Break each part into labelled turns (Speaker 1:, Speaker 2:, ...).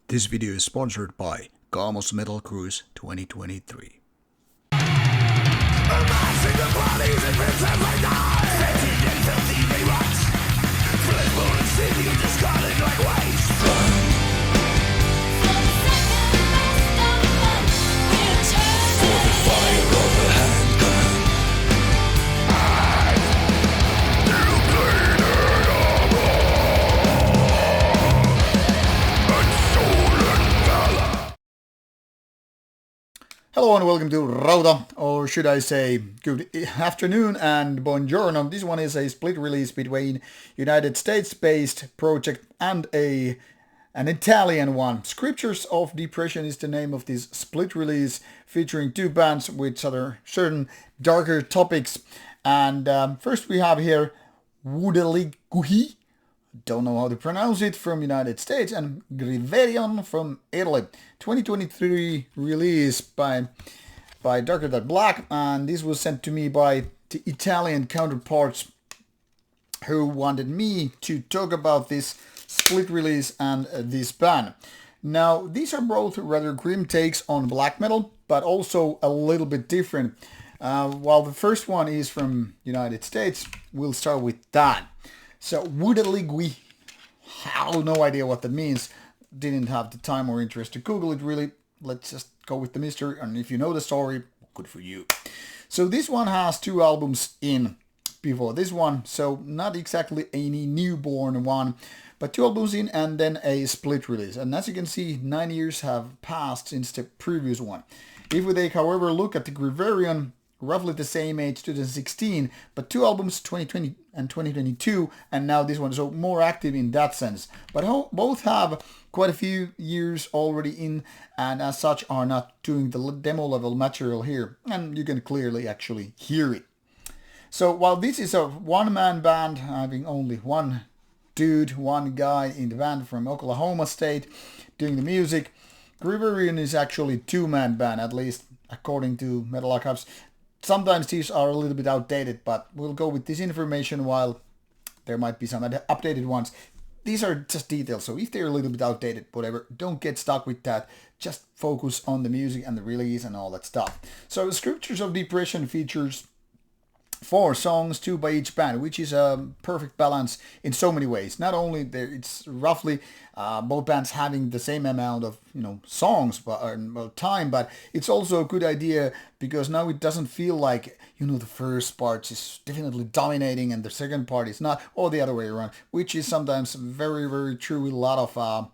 Speaker 1: This video is sponsored by Gamos Metal Cruise 2023.
Speaker 2: Amassing the bodies and pits as they die, sentient and filthy they rot. Flammable and sitting and discarded like waste. For the fire of the handgun, you played it all wrong. And soul and valor.
Speaker 1: Hello and welcome to Rauta, or should I say good afternoon and buongiorno. This one is a split release between United States-based project and an Italian one. Scriptures of Depression is the name of this split release, featuring two bands with certain darker topics. And first we have here Wudeliguhi, don't know how to pronounce it, from United States, and Griverion from Italy. 2023 release by Darker Than Black, and this was sent to me by the Italian counterparts who wanted me to talk about this split release and this band. Now, these are both rather grim takes on black metal, but also a little bit different. While the first one is from United States, we'll start with that. So, Wudeliguhi, I have no idea what that means. Didn't have the time or interest to Google it really. Let's just go with the mystery, and if you know the story, good for you. So this one has two albums in before this one, so not exactly any newborn one, but two albums in and then a split release. And as you can see, 9 years have passed since the previous one. If we take, however, look at the Griverion, roughly the same age, 2016, but two albums, 2020 and 2022, and now this one, so more active in that sense. But both have quite a few years already in, and as such are not doing the demo level material here, and you can clearly actually hear it. So while this is a one-man band, having only one dude, one guy in the band from Oklahoma State doing the music, Griverion is actually a two-man band, at least according to Metal Archives. Sometimes these are a little bit outdated, but we'll go with this information while there might be some updated ones. These are just details, so if they're a little bit outdated, whatever, don't get stuck with that. Just focus on the music and the release and all that stuff. So Scriptures of Depression features 4 songs, 2 by each band, which is a perfect balance in so many ways. Not only it's roughly both bands having the same amount of songs or time, but it's also a good idea because now it doesn't feel like the first part is definitely dominating and the second part is not, or the other way around, which is sometimes very, very true with a lot of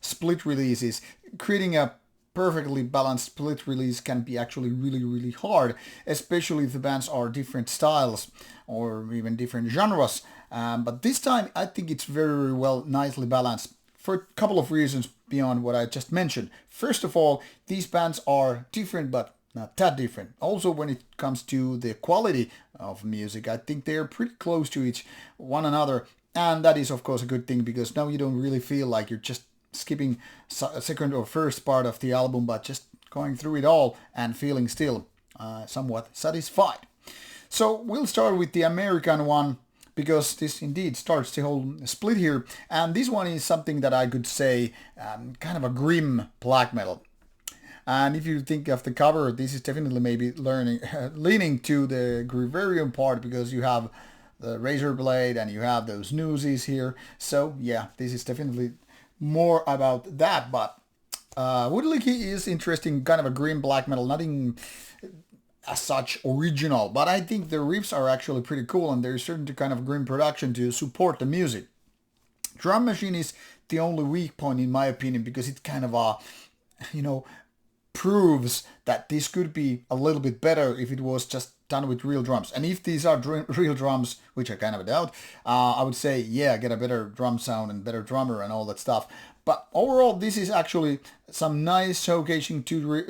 Speaker 1: split releases. Creating a perfectly balanced split release can be actually really, really hard, especially if the bands are different styles or even different genres. But this time I think it's very, very well, nicely balanced for a couple of reasons beyond what I just mentioned. First of all, these bands are different, but not that different. Also, when it comes to the quality of music, I think they're pretty close to one another. And that is, of course, a good thing because now you don't really feel like you're just skipping a second or first part of the album, but just going through it all and feeling still somewhat satisfied. So we'll start with the American one because this indeed starts the whole split here. And this one is something that I could say kind of a grim black metal. And if you think of the cover, this is definitely maybe leaning to the Griverion part because you have the razor blade and you have those nooses here. So yeah, this is definitely more about that, but Wudeliguhi is interesting, kind of a grim black metal, nothing as such original, but I think the riffs are actually pretty cool and there's certain kind of grim production to support the music. Drum machine is the only weak point in my opinion because it kind of proves that this could be a little bit better if it was just done with real drums. And if these are real drums, which I kind of doubt, I would say, yeah, get a better drum sound and better drummer and all that stuff. But overall, this is actually some nice showcasing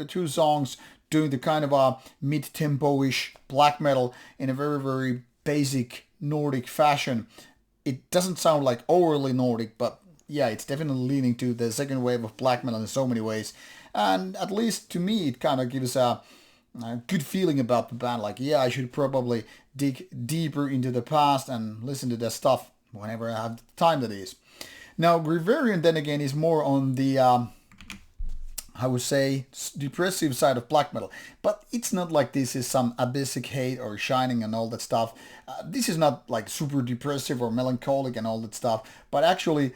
Speaker 1: two songs doing the kind of a mid-tempo-ish black metal in a very, very basic Nordic fashion. It doesn't sound like overly Nordic, but yeah, it's definitely leaning to the second wave of black metal in so many ways. And at least to me, it kind of gives a good feeling about the band. Like, yeah, I should probably dig deeper into the past and listen to their stuff whenever I have the time, that is. Now, Griverion then again is more on the I would say, depressive side of black metal. But it's not like this is some Abyssic Hate or Shining and all that stuff. This is not like super depressive or melancholic and all that stuff, but actually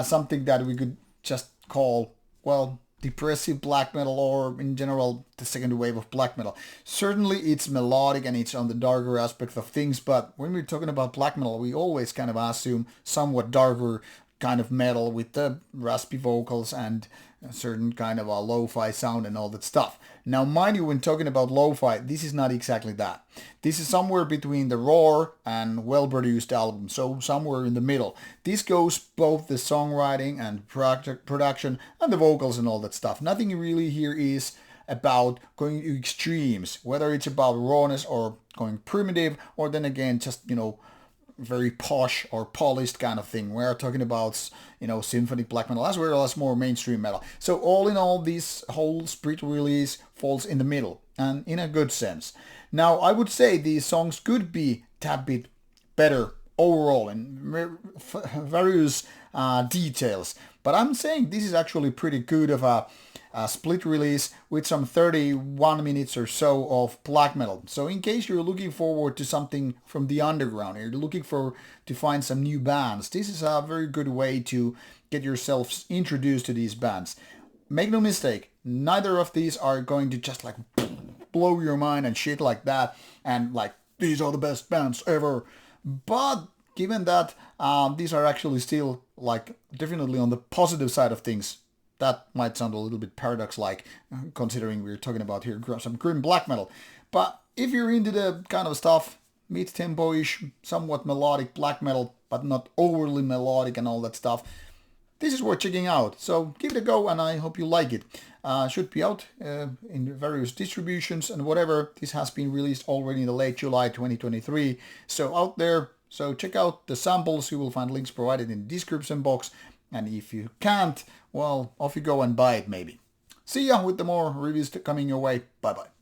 Speaker 1: something that we could just call, well, depressive black metal, or in general the second wave of black metal. Certainly it's melodic and it's on the darker aspect of things, but when we're talking about black metal, we always kind of assume somewhat darker kind of metal with the raspy vocals and a certain kind of a lo-fi sound and all that stuff. Now, mind you, when talking about lo-fi, this is not exactly that. This is somewhere between the raw and well-produced album, so somewhere in the middle. This goes both the songwriting and production and the vocals and all that stuff. Nothing really here is about going to extremes, whether it's about rawness or going primitive, or then again just, very posh or polished kind of thing. We're talking about, symphonic black metal as well as more mainstream metal. So all in all, this whole split release falls in the middle, and in a good sense. Now, I would say these songs could be a tad bit better overall in various details, but I'm saying this is actually pretty good of a split release with some 31 minutes or so of black metal. So in case you're looking forward to something from the underground, you're looking to find some new bands, this is a very good way to get yourselves introduced to these bands. Make no mistake, neither of these are going to just like blow your mind and shit like that and like these are the best bands ever. But given that these are actually still like definitely on the positive side of things, that might sound a little bit paradox-like, considering we're talking about here some grim black metal. But if you're into the kind of stuff, mid-tempo-ish, somewhat melodic black metal, but not overly melodic and all that stuff, this is worth checking out. So give it a go, and I hope you like it. Should be out in various distributions and whatever. This has been released already in the late July 2023. So out there, so check out the samples. You will find links provided in the description box. And if you can't, well, off you go and buy it maybe. See ya with the more reviews coming your way. Bye bye.